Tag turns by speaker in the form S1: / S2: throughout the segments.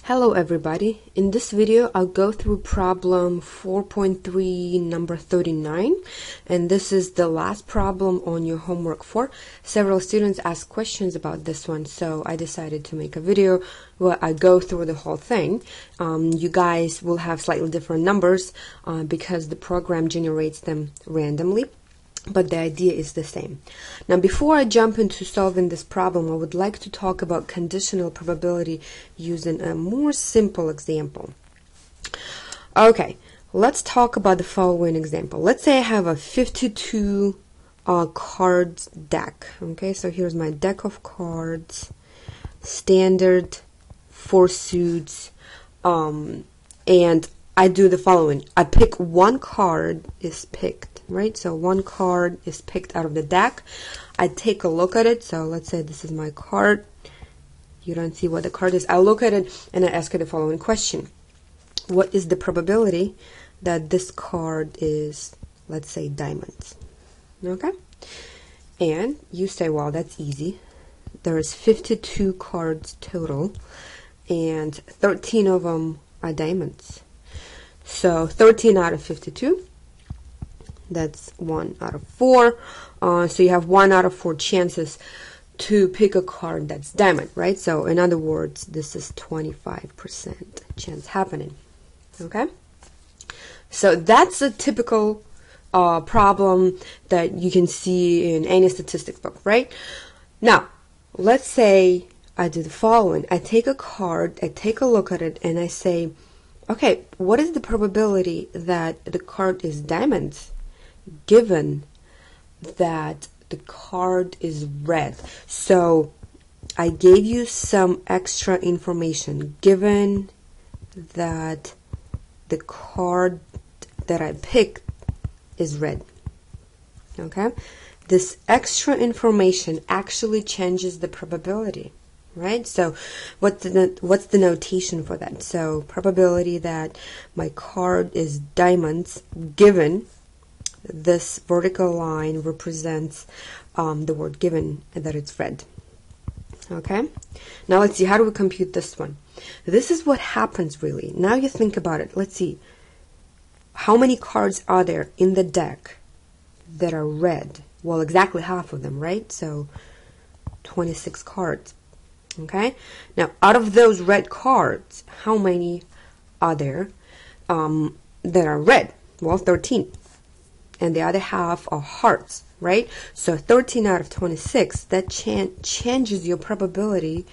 S1: Hello everybody. In this video I'll go through problem 4.3 number 39, and this is the last problem on your homework 4. Several students asked questions about this one, so I decided to make a video where I go through the whole thing. You guys will have slightly different numbers because the program generates them randomly, but the idea is the same. Now, before I jump into solving this problem, I would like to talk about conditional probability using a more simple example. Okay, let's talk about the following example. Let's say I have a 52 cards deck. Okay, so here's my deck of cards, standard, 4 suits, and I do the following. I pick one card is picked, right? So one card is picked out of the deck. I take a look at it. So let's say this is my card. You don't see what the card is. I look at it and I ask her the following question. What is the probability that this card is, let's say, diamonds? Okay? And you say, well, that's easy. There is 52 cards total, and 13 of them are diamonds. So 13 out of 52, that's 1 out of 4. So you have 1 out of 4 chances to pick a card that's diamond, right? So in other words, this is 25% chance happening. Okay? So that's a typical problem that you can see in any statistics book, right? Now, let's say I do the following. I take a card, I take a look at it, and I say, okay, what is the probability that the card is diamonds given that the card is red? So I gave you some extra information. Given that the card that I picked is red. Okay? This extra information actually changes the probability. Right? So what's the notation for that? So probability that my card is diamonds given this vertical line represents the word given, and that it's red. Okay? Now let's see, how do we compute this one? This is what happens really. Now you think about it. Let's see. How many cards are there in the deck that are red? Well, exactly half of them, right? So 26 cards. Okay, now out of those red cards, how many are there that are red? Well, 13. And the other half are hearts, right? So 13 out of 26, that changes your probability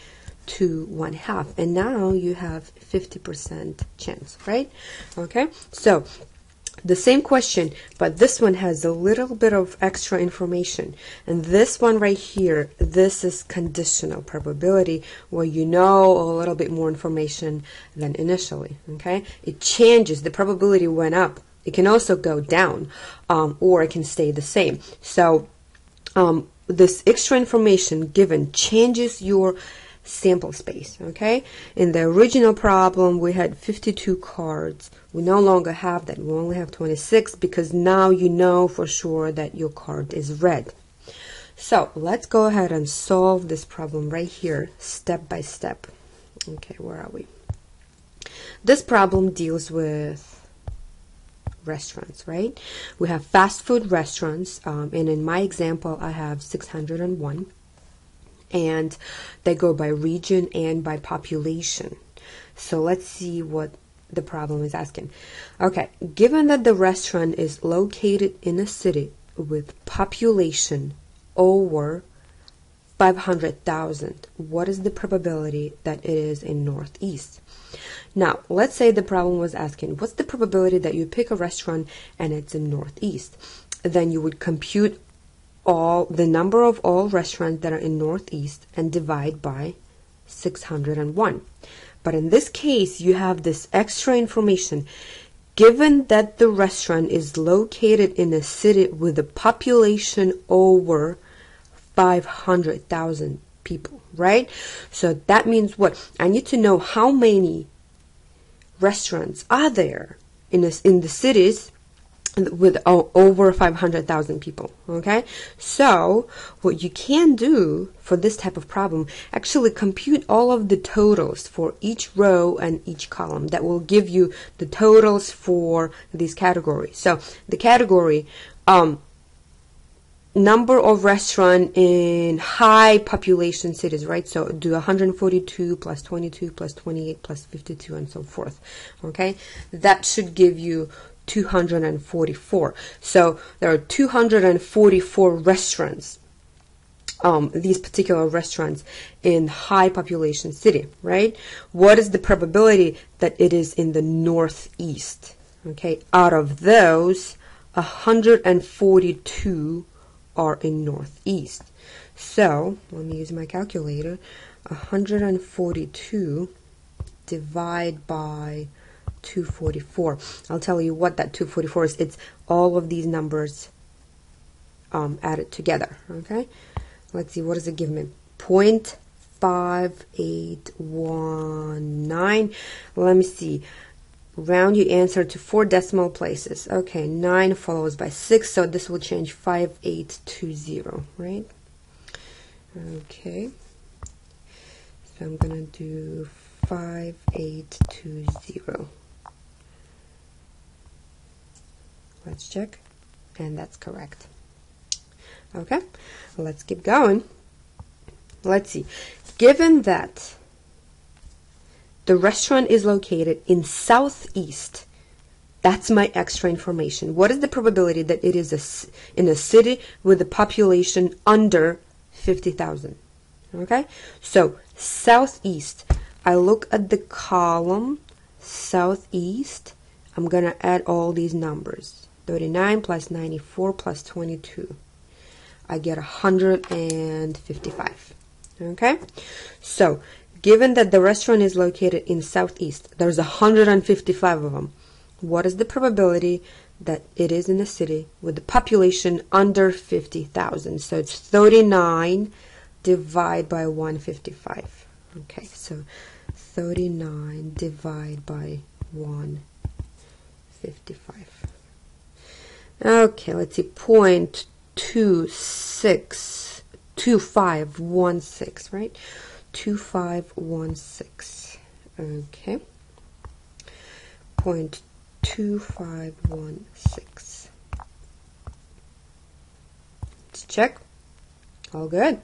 S1: to 1/2. And now you have 50% chance, right? Okay, so the same question, but this one has a little bit of extra information. And this one right here, this is conditional probability, where you know a little bit more information than initially. Okay, it changes. The probability went up. It can also go down, or it can stay the same. So this extra information given changes your sample space. Okay, in the original problem we had 52 cards. We no longer have that. We only have 26 because now you know for sure that your card is red. So let's go ahead and solve this problem right here, step by step. Okay, where are we? This problem deals with restaurants, right? We have fast food restaurants, and in my example I have 601. And they go by region and by population. So let's see what the problem is asking. Okay, given that the restaurant is located in a city with population over 500,000, what is the probability that it is in Northeast? Now, let's say the problem was asking, what's the probability that you pick a restaurant and it's in Northeast? Then you would compute the number of all restaurants that are in Northeast and divide by 601. But in this case, you have this extra information. Given that the restaurant is located in a city with a population over 500,000 people, right? So that means what? I need to know how many restaurants are there in the cities with over 500,000 people. Okay, so what you can do for this type of problem, actually compute all of the totals for each row and each column. That will give you the totals for these categories. So the category number of restaurant in high population cities, right? So do 142 plus 22 plus 28 plus 52 and so forth. Okay, that should give you 244. So there are 244 restaurants, these particular restaurants in high population city, right? What is the probability that it is in the northeast? Okay, out of those, 142 are in northeast. So let me use my calculator. 142 divide by 244. I'll tell you what that 244 is. It's all of these numbers added together. Okay, let's see, what does it give me? 0.5819. Let me see. Round your answer to 4 decimal places. Okay, 9 follows by 6, so this will change 5820, right? Okay, so I'm gonna do 5820. Let's check, and that's correct. Okay, let's keep going. Let's see. Given that the restaurant is located in southeast, that's my extra information. What is the probability that it is in a city with a population under 50,000? Okay, so southeast, I look at the column southeast. I'm gonna add all these numbers. 39 plus 94 plus 22. I get 155. Okay, so given that the restaurant is located in southeast, there's 155 of them. What is the probability that it is in a city with a population under 50,000? So it's 39 divided by 155. Okay, so 39 divided by 155. Okay, let's see, 0.2516, right? 2516. Okay, 0.2516. Let's check. All good.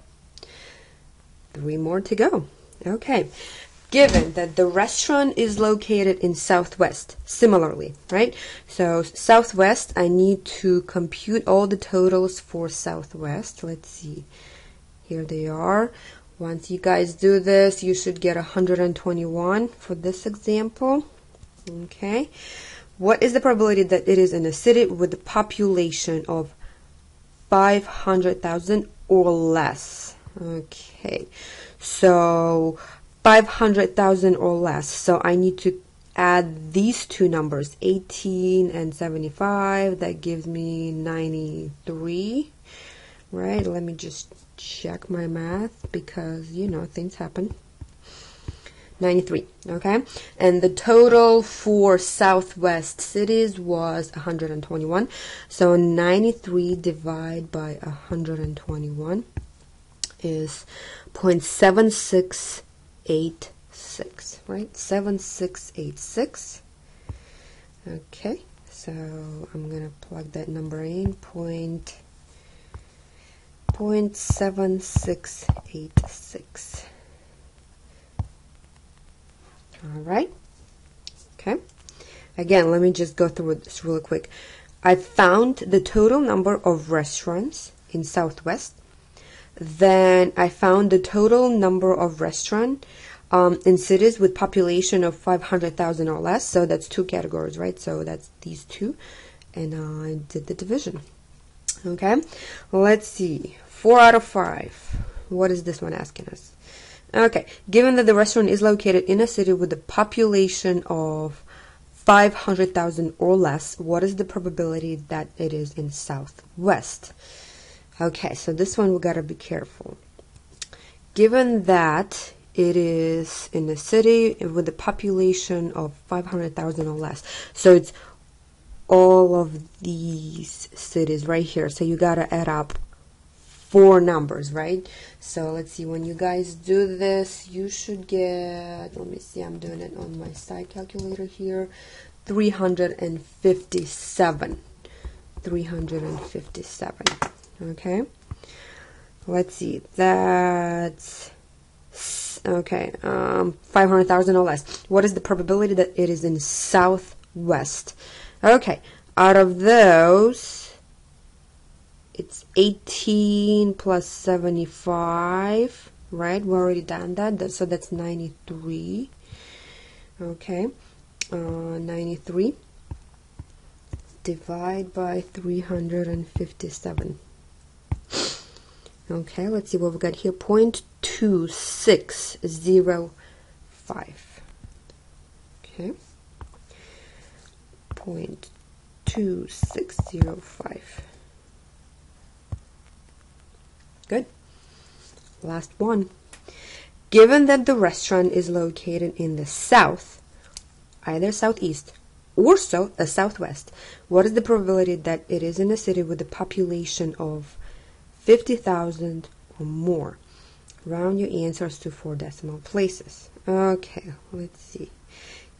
S1: 3 more to go. Okay, given that the restaurant is located in southwest, similarly, right? So southwest, I need to compute all the totals for southwest. Let's see. Here they are. Once you guys do this, you should get 121 for this example. Okay. What is the probability that it is in a city with a population of 500,000 or less? Okay. So 500,000 or less. So I need to add these two numbers, 18 and 75. That gives me 93. Right? Let me just check my math because, you know, things happen. 93. Okay? And the total for southwest cities was 121. So 93 divided by 121 is 0.7686, right? 7686. Okay, so I'm gonna plug that number in, 0.7686. All right. Okay. Again, let me just go through this really quick. I found the total number of restaurants in Southwest. Then I found the total number of restaurants in cities with population of 500,000 or less. So that's 2 categories, right? So that's these 2. And I did the division. Okay. Let's see. 4 out of 5. What is this one asking us? Okay. Given that the restaurant is located in a city with a population of 500,000 or less, what is the probability that it is in Southwest? Okay, so this one we gotta be careful. Given that it is in a city with a population of 500,000 or less, so it's all of these cities right here. So you gotta add up 4 numbers, right? So let's see, when you guys do this, you should get, let me see, I'm doing it on my side calculator here, 357. 357. Okay, let's see, that's okay, 500,000 or less. What is the probability that it is in southwest? Okay, out of those, it's 18 plus 75, right? We already done that, so that's 93. Okay, 93 divide by 357. Okay, let's see what we got here. 0.2605. Okay, 0.2605. Good. Last one. Given that the restaurant is located in the south, either southeast or southwest, what is the probability that it is in a city with a population of 50,000 or more? Round your answers to 4 decimal places. Okay, let's see.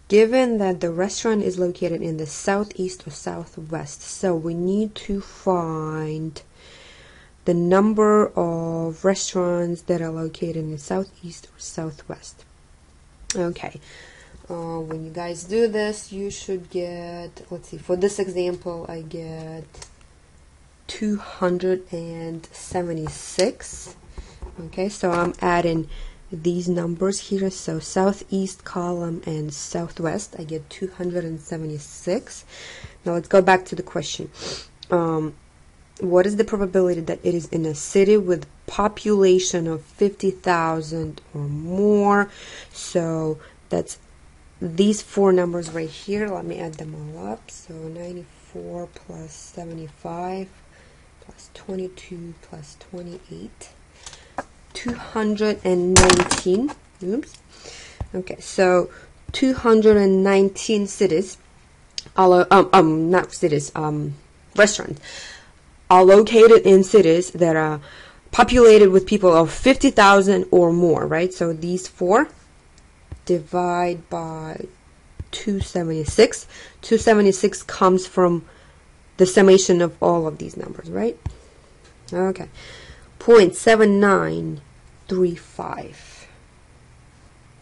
S1: Given that the restaurant is located in the southeast or southwest, so we need to find the number of restaurants that are located in the southeast or southwest. Okay, when you guys do this, you should get, let's see, for this example, I get 276. Okay, so I'm adding these numbers here, so southeast column and southwest, I get 276. Now let's go back to the question. What is the probability that it is in a city with population of 50,000 or more? So that's these 4 numbers right here. Let me add them all up. So 94 plus 75 plus 22 plus 28. 219. Oops. Okay, so 219 cities, not cities, restaurants are located in cities that are populated with people of 50,000 or more, right? So these 4 divide by 276. 276 comes from the summation of all of these numbers, right? Okay. 0.7935.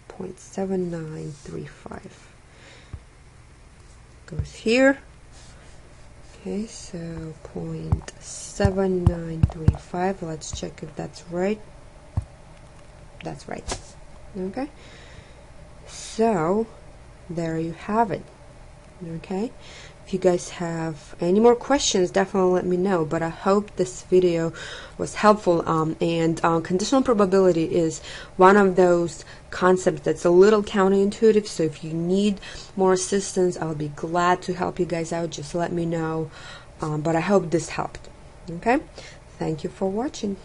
S1: 0.7935 goes here. Okay, so 0.7935. Let's check if that's right. That's right. Okay, so there you have it. Okay, if you guys have any more questions, definitely let me know, but I hope this video was helpful. And conditional probability is one of those concepts that's a little counterintuitive, so if you need more assistance, I'll be glad to help you guys out. Just let me know, but I hope this helped. Okay, thank you for watching.